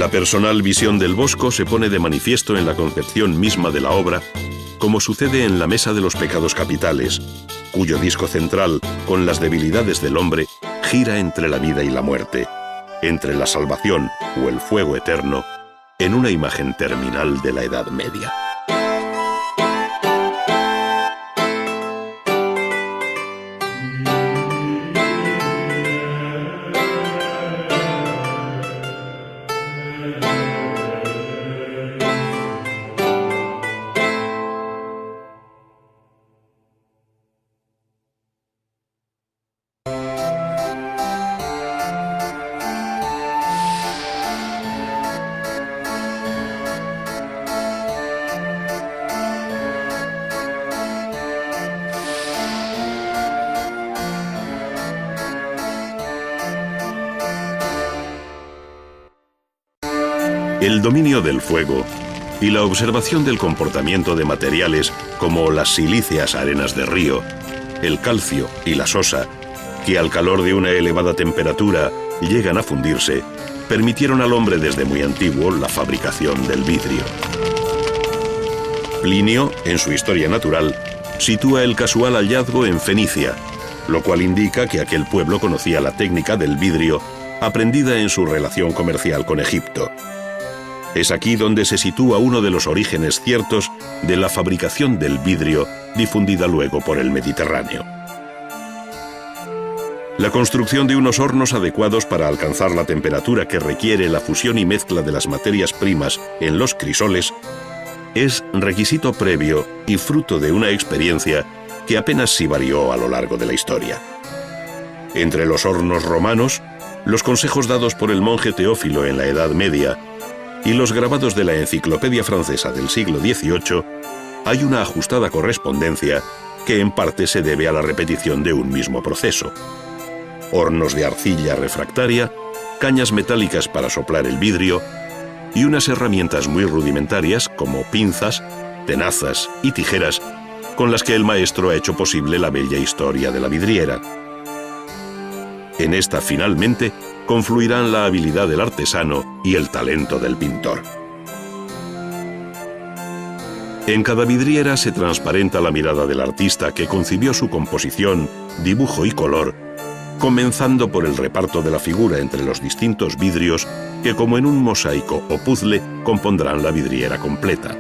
La personal visión del Bosco se pone de manifiesto en la concepción misma de la obra, como sucede en La Mesa de los Pecados Capitales, cuyo disco central, con las debilidades del hombre, gira entre la vida y la muerte, entre la salvación o el fuego eterno, en una imagen terminal de la Edad Media. El dominio del fuego y la observación del comportamiento de materiales como las silíceas arenas de río, el calcio y la sosa, que al calor de una elevada temperatura llegan a fundirse, permitieron al hombre desde muy antiguo la fabricación del vidrio. Plinio, en su Historia Natural, sitúa el casual hallazgo en Fenicia, lo cual indica que aquel pueblo conocía la técnica del vidrio aprendida en su relación comercial con Egipto. Es aquí donde se sitúa uno de los orígenes ciertos de la fabricación del vidrio, difundida luego por el Mediterráneo. La construcción de unos hornos adecuados para alcanzar la temperatura que requiere la fusión y mezcla de las materias primas en los crisoles es requisito previo y fruto de una experiencia que apenas si varió a lo largo de la historia. Entre los hornos romanos, los consejos dados por el monje Teófilo en la Edad Media y los grabados de la Enciclopedia Francesa del siglo XVIII, hay una ajustada correspondencia que en parte se debe a la repetición de un mismo proceso. Hornos de arcilla refractaria, cañas metálicas para soplar el vidrio y unas herramientas muy rudimentarias como pinzas, tenazas y tijeras con las que el maestro ha hecho posible la bella historia de la vidriera. En esta, finalmente, confluirán la habilidad del artesano y el talento del pintor. En cada vidriera se transparenta la mirada del artista que concibió su composición, dibujo y color, comenzando por el reparto de la figura entre los distintos vidrios que, como en un mosaico o puzzle, compondrán la vidriera completa.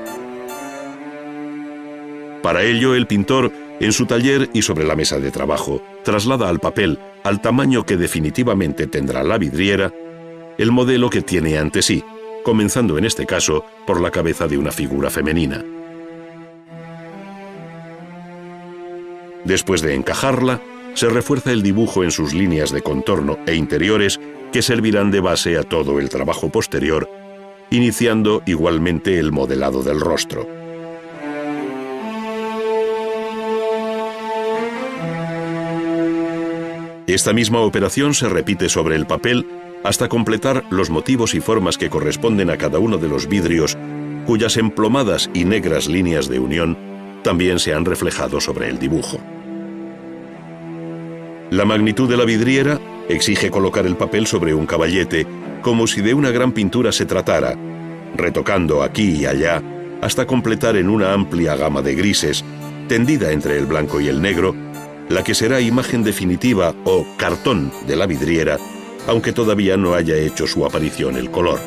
Para ello, el pintor, en su taller y sobre la mesa de trabajo, traslada al papel, al tamaño que definitivamente tendrá la vidriera, el modelo que tiene ante sí, comenzando en este caso por la cabeza de una figura femenina. Después de encajarla, se refuerza el dibujo en sus líneas de contorno e interiores que servirán de base a todo el trabajo posterior, iniciando igualmente el modelado del rostro. Esta misma operación se repite sobre el papel hasta completar los motivos y formas que corresponden a cada uno de los vidrios, cuyas emplomadas y negras líneas de unión también se han reflejado sobre el dibujo. La magnitud de la vidriera exige colocar el papel sobre un caballete, como si de una gran pintura se tratara, retocando aquí y allá hasta completar en una amplia gama de grises, tendida entre el blanco y el negro, la que será imagen definitiva o cartón de la vidriera, aunque todavía no haya hecho su aparición el color.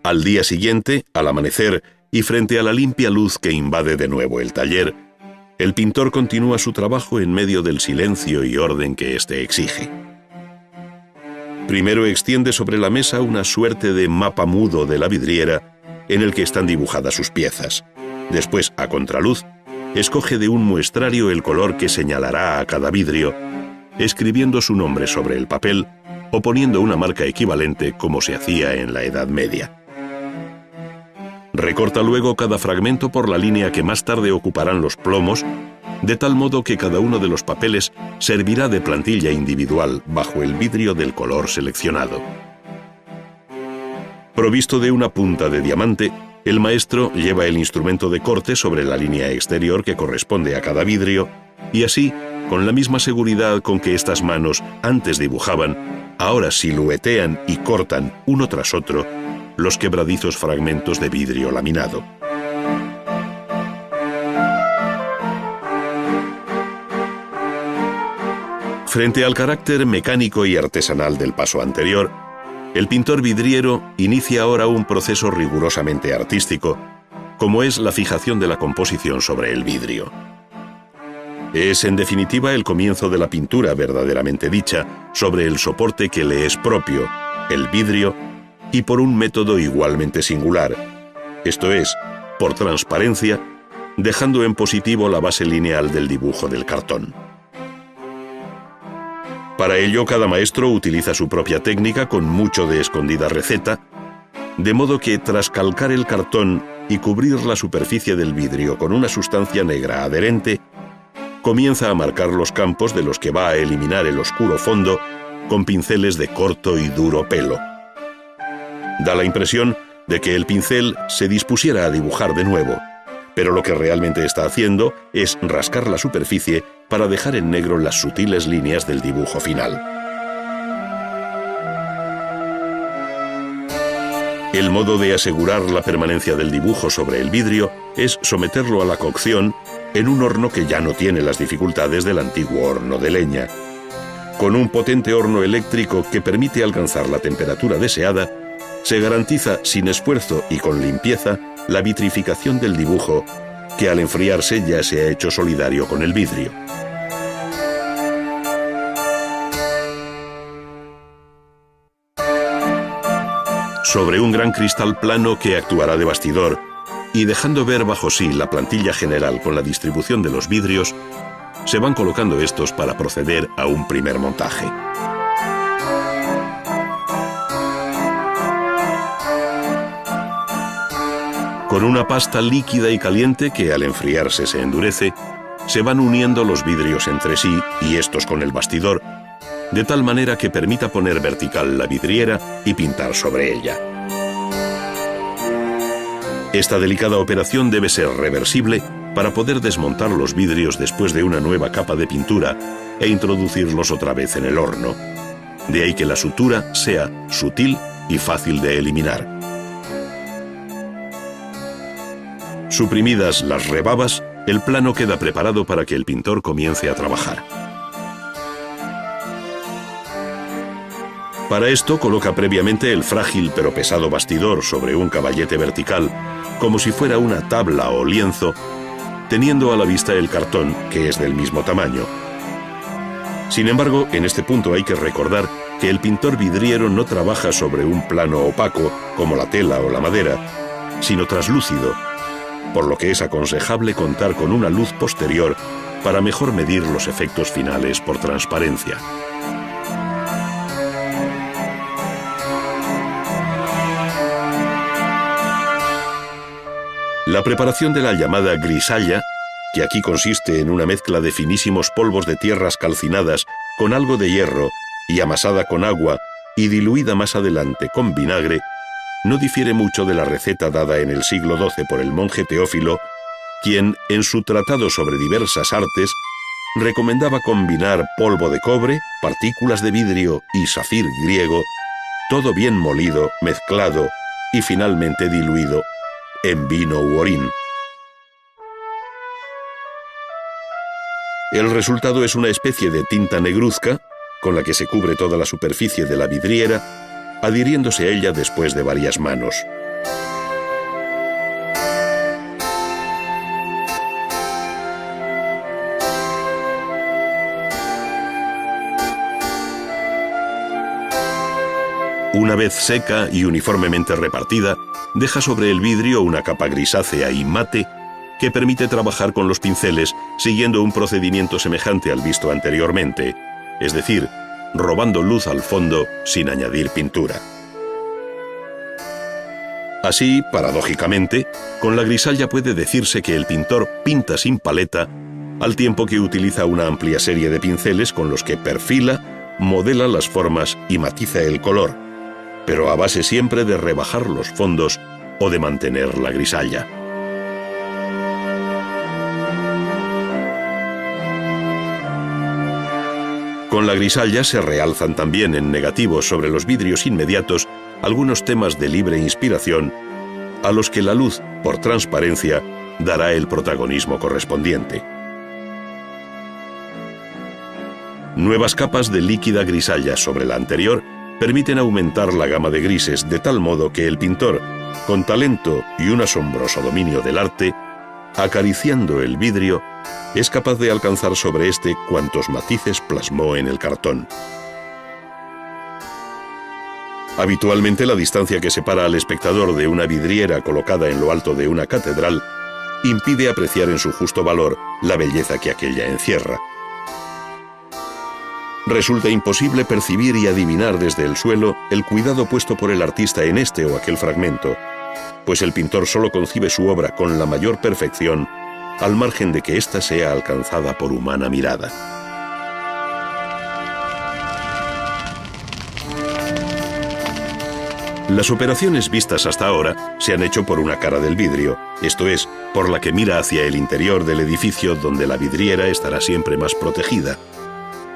Al día siguiente, al amanecer, y frente a la limpia luz que invade de nuevo el taller, el pintor continúa su trabajo en medio del silencio y orden que éste exige. Primero extiende sobre la mesa una suerte de mapa mudo de la vidriera en el que están dibujadas sus piezas. Después, a contraluz, escoge de un muestrario el color que señalará a cada vidrio, escribiendo su nombre sobre el papel o poniendo una marca equivalente como se hacía en la Edad Media. Recorta luego cada fragmento por la línea que más tarde ocuparán los plomos, de tal modo que cada uno de los papeles servirá de plantilla individual bajo el vidrio del color seleccionado. Provisto de una punta de diamante, el maestro lleva el instrumento de corte sobre la línea exterior que corresponde a cada vidrio y así, con la misma seguridad con que estas manos antes dibujaban, ahora siluetean y cortan uno tras otro los quebradizos fragmentos de vidrio laminado. Frente al carácter mecánico y artesanal del paso anterior, el pintor vidriero inicia ahora un proceso rigurosamente artístico, como es la fijación de la composición sobre el vidrio. Es, en definitiva, el comienzo de la pintura verdaderamente dicha sobre el soporte que le es propio, el vidrio, y por un método igualmente singular, esto es, por transparencia, dejando en positivo la base lineal del dibujo del cartón. Para ello, cada maestro utiliza su propia técnica con mucho de escondida receta, de modo que tras calcar el cartón y cubrir la superficie del vidrio con una sustancia negra adherente, comienza a marcar los campos de los que va a eliminar el oscuro fondo con pinceles de corto y duro pelo. Da la impresión de que el pincel se dispusiera a dibujar de nuevo, pero lo que realmente está haciendo es rascar la superficie para dejar en negro las sutiles líneas del dibujo final. El modo de asegurar la permanencia del dibujo sobre el vidrio es someterlo a la cocción en un horno que ya no tiene las dificultades del antiguo horno de leña. Con un potente horno eléctrico que permite alcanzar la temperatura deseada, se garantiza sin esfuerzo y con limpieza la vitrificación del dibujo, que al enfriarse ya se ha hecho solidario con el vidrio. Sobre un gran cristal plano que actuará de bastidor, y dejando ver bajo sí la plantilla general con la distribución de los vidrios, se van colocando estos para proceder a un primer montaje. Con una pasta líquida y caliente que al enfriarse se endurece, se van uniendo los vidrios entre sí y estos con el bastidor, de tal manera que permita poner vertical la vidriera y pintar sobre ella. Esta delicada operación debe ser reversible para poder desmontar los vidrios después de una nueva capa de pintura e introducirlos otra vez en el horno. De ahí que la sutura sea sutil y fácil de eliminar. Suprimidas las rebabas, el plano queda preparado para que el pintor comience a trabajar. Para esto coloca previamente el frágil pero pesado bastidor sobre un caballete vertical, como si fuera una tabla o lienzo, teniendo a la vista el cartón, que es del mismo tamaño. Sin embargo, en este punto hay que recordar que el pintor vidriero no trabaja sobre un plano opaco, como la tela o la madera, sino traslúcido, por lo que es aconsejable contar con una luz posterior para mejor medir los efectos finales por transparencia. La preparación de la llamada grisalla, que aquí consiste en una mezcla de finísimos polvos de tierras calcinadas con algo de hierro y amasada con agua y diluida más adelante con vinagre, no difiere mucho de la receta dada en el siglo XII por el monje Teófilo, quien, en su tratado sobre diversas artes, recomendaba combinar polvo de cobre, partículas de vidrio y safir griego, todo bien molido, mezclado y finalmente diluido en vino u orín. El resultado es una especie de tinta negruzca, con la que se cubre toda la superficie de la vidriera, adhiriéndose a ella después de varias manos. Una vez seca y uniformemente repartida, deja sobre el vidrio una capa grisácea y mate que permite trabajar con los pinceles siguiendo un procedimiento semejante al visto anteriormente, es decir, robando luz al fondo sin añadir pintura. Así, paradójicamente, con la grisalla puede decirse que el pintor pinta sin paleta, al tiempo que utiliza una amplia serie de pinceles con los que perfila, modela las formas y matiza el color, pero a base siempre de rebajar los fondos o de mantener la grisalla. Con la grisalla se realzan también en negativo sobre los vidrios inmediatos algunos temas de libre inspiración a los que la luz, por transparencia, dará el protagonismo correspondiente. Nuevas capas de líquida grisalla sobre la anterior permiten aumentar la gama de grises de tal modo que el pintor, con talento y un asombroso dominio del arte, acariciando el vidrio, es capaz de alcanzar sobre este cuantos matices plasmó en el cartón. Habitualmente la distancia que separa al espectador de una vidriera colocada en lo alto de una catedral impide apreciar en su justo valor la belleza que aquella encierra. Resulta imposible percibir y adivinar desde el suelo el cuidado puesto por el artista en este o aquel fragmento, pues el pintor solo concibe su obra con la mayor perfección al margen de que ésta sea alcanzada por humana mirada. Las operaciones vistas hasta ahora se han hecho por una cara del vidrio, esto es, por la que mira hacia el interior del edificio donde la vidriera estará siempre más protegida.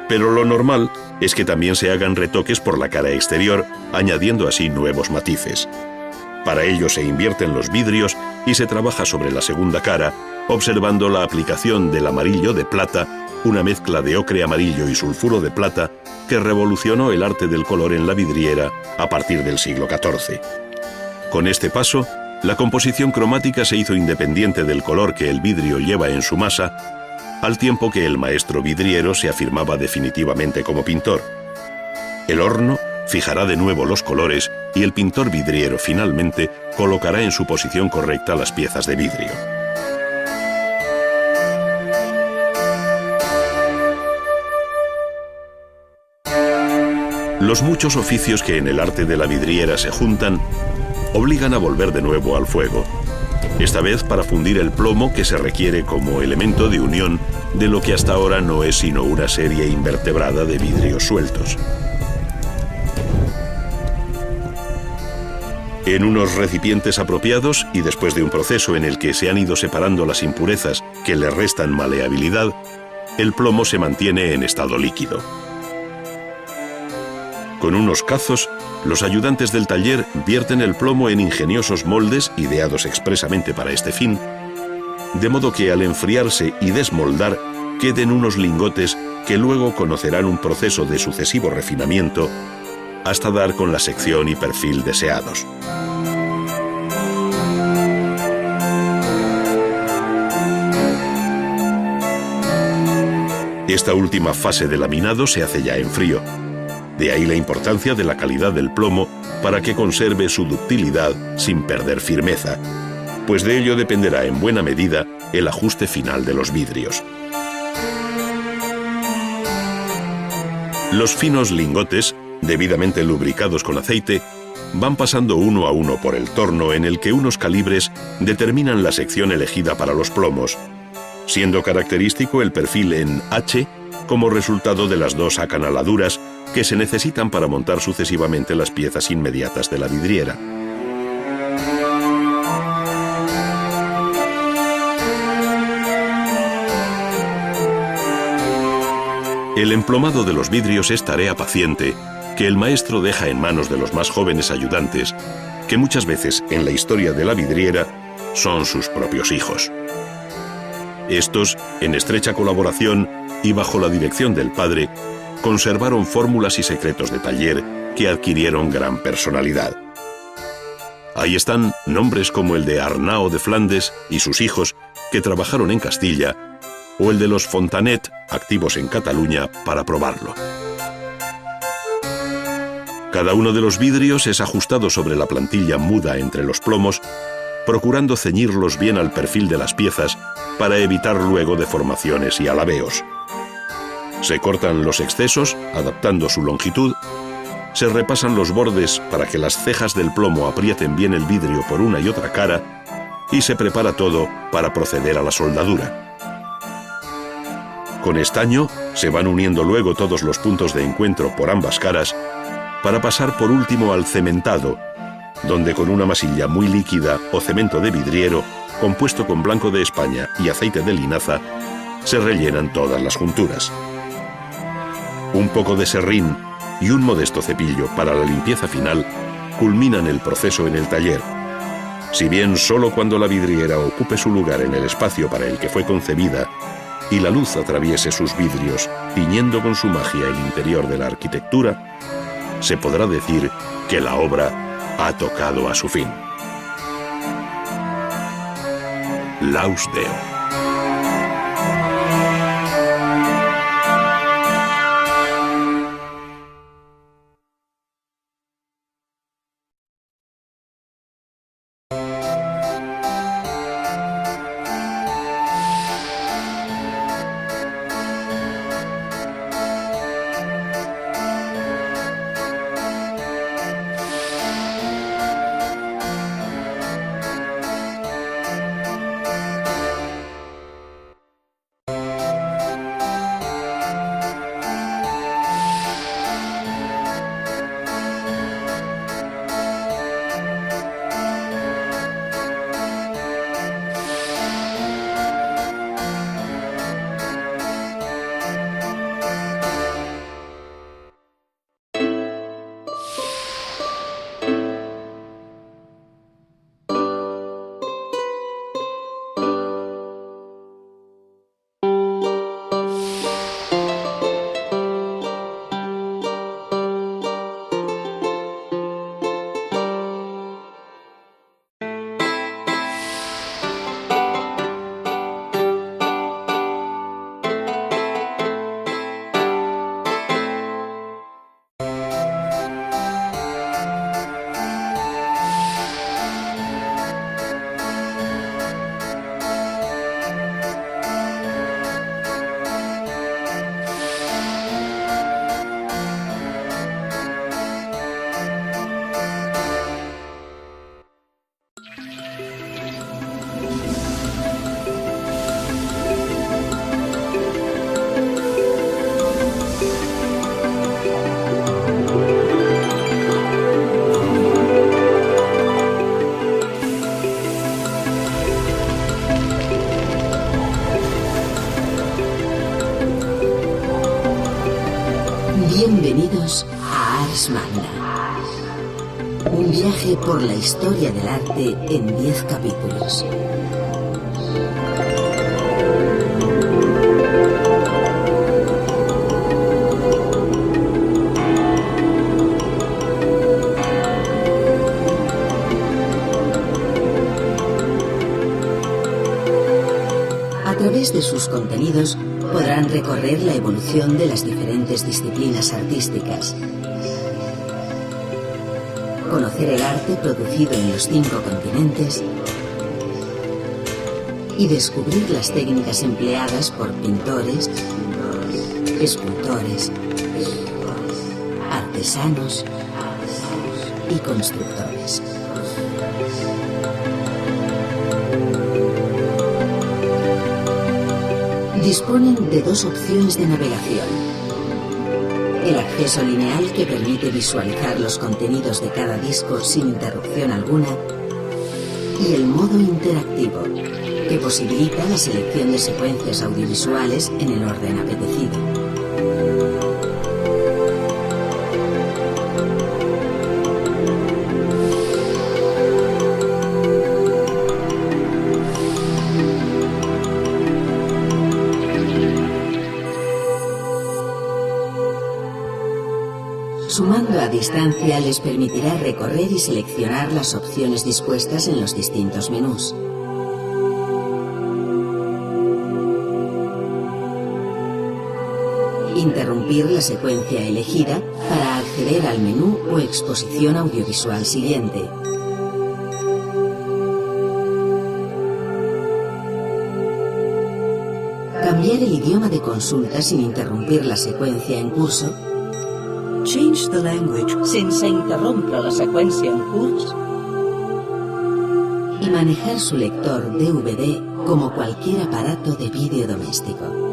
Pero lo normal es que también se hagan retoques por la cara exterior, añadiendo así nuevos matices. Para ello se invierten los vidrios y se trabaja sobre la segunda cara, observando la aplicación del amarillo de plata, una mezcla de ocre amarillo y sulfuro de plata que revolucionó el arte del color en la vidriera a partir del siglo XIV. Con este paso, la composición cromática se hizo independiente del color que el vidrio lleva en su masa, al tiempo que el maestro vidriero se afirmaba definitivamente como pintor. El horno fijará de nuevo los colores y el pintor vidriero finalmente colocará en su posición correcta las piezas de vidrio. Los muchos oficios que en el arte de la vidriera se juntan obligan a volver de nuevo al fuego, esta vez para fundir el plomo que se requiere como elemento de unión de lo que hasta ahora no es sino una serie invertebrada de vidrios sueltos. En unos recipientes apropiados y después de un proceso en el que se han ido separando las impurezas que le restan maleabilidad, el plomo se mantiene en estado líquido. Con unos cazos, los ayudantes del taller vierten el plomo en ingeniosos moldes ideados expresamente para este fin, de modo que al enfriarse y desmoldar queden unos lingotes que luego conocerán un proceso de sucesivo refinamiento hasta dar con la sección y perfil deseados. Esta última fase de laminado se hace ya en frío. De ahí la importancia de la calidad del plomo para que conserve su ductilidad sin perder firmeza, pues de ello dependerá en buena medida el ajuste final de los vidrios. Los finos lingotes, debidamente lubricados con aceite, van pasando uno a uno por el torno en el que unos calibres determinan la sección elegida para los plomos, siendo característico el perfil en H como resultado de las dos acanaladuras que se necesitan para montar sucesivamente las piezas inmediatas de la vidriera. El emplomado de los vidrios es tarea paciente que el maestro deja en manos de los más jóvenes ayudantes, que muchas veces en la historia de la vidriera son sus propios hijos. Estos, en estrecha colaboración y bajo la dirección del padre, conservaron fórmulas y secretos de taller que adquirieron gran personalidad. Ahí están nombres como el de Arnao de Flandes y sus hijos, que trabajaron en Castilla, o el de los Fontanet, activos en Cataluña, para probarlo. Cada uno de los vidrios es ajustado sobre la plantilla muda entre los plomos, procurando ceñirlos bien al perfil de las piezas para evitar luego deformaciones y alabeos. Se cortan los excesos, adaptando su longitud, se repasan los bordes para que las cejas del plomo aprieten bien el vidrio por una y otra cara y se prepara todo para proceder a la soldadura. Con estaño se van uniendo luego todos los puntos de encuentro por ambas caras para pasar por último al cementado, donde con una masilla muy líquida o cemento de vidriero, compuesto con blanco de España y aceite de linaza, se rellenan todas las junturas. Un poco de serrín y un modesto cepillo para la limpieza final culminan el proceso en el taller. Si bien solo cuando la vidriera ocupe su lugar en el espacio para el que fue concebida y la luz atraviese sus vidrios, tiñendo con su magia el interior de la arquitectura, se podrá decir que la obra ha tocado a su fin. Laus Deo. Bienvenidos a Ars Magna, un viaje por la historia del arte en 10 capítulos. A través de sus contenidos podrán recorrer la evolución de las diferentes disciplinas artísticas, conocer el arte producido en los 5 continentes y descubrir las técnicas empleadas por pintores, escultores, artesanos y constructores. Disponen de 2 opciones de navegación: el acceso lineal, que permite visualizar los contenidos de cada disco sin interrupción alguna, y el modo interactivo, que posibilita la selección de secuencias audiovisuales en el orden apetecido. Sumando a distancia les permitirá recorrer y seleccionar las opciones dispuestas en los distintos menús. Interrumpir la secuencia elegida para acceder al menú o exposición audiovisual siguiente. Cambiar el idioma de consulta sin interrumpir la seqüència en curso. Change the language sense interrompre la seqüència en curs. Y manejar su lector DVD como cualquier aparato de vídeo doméstico.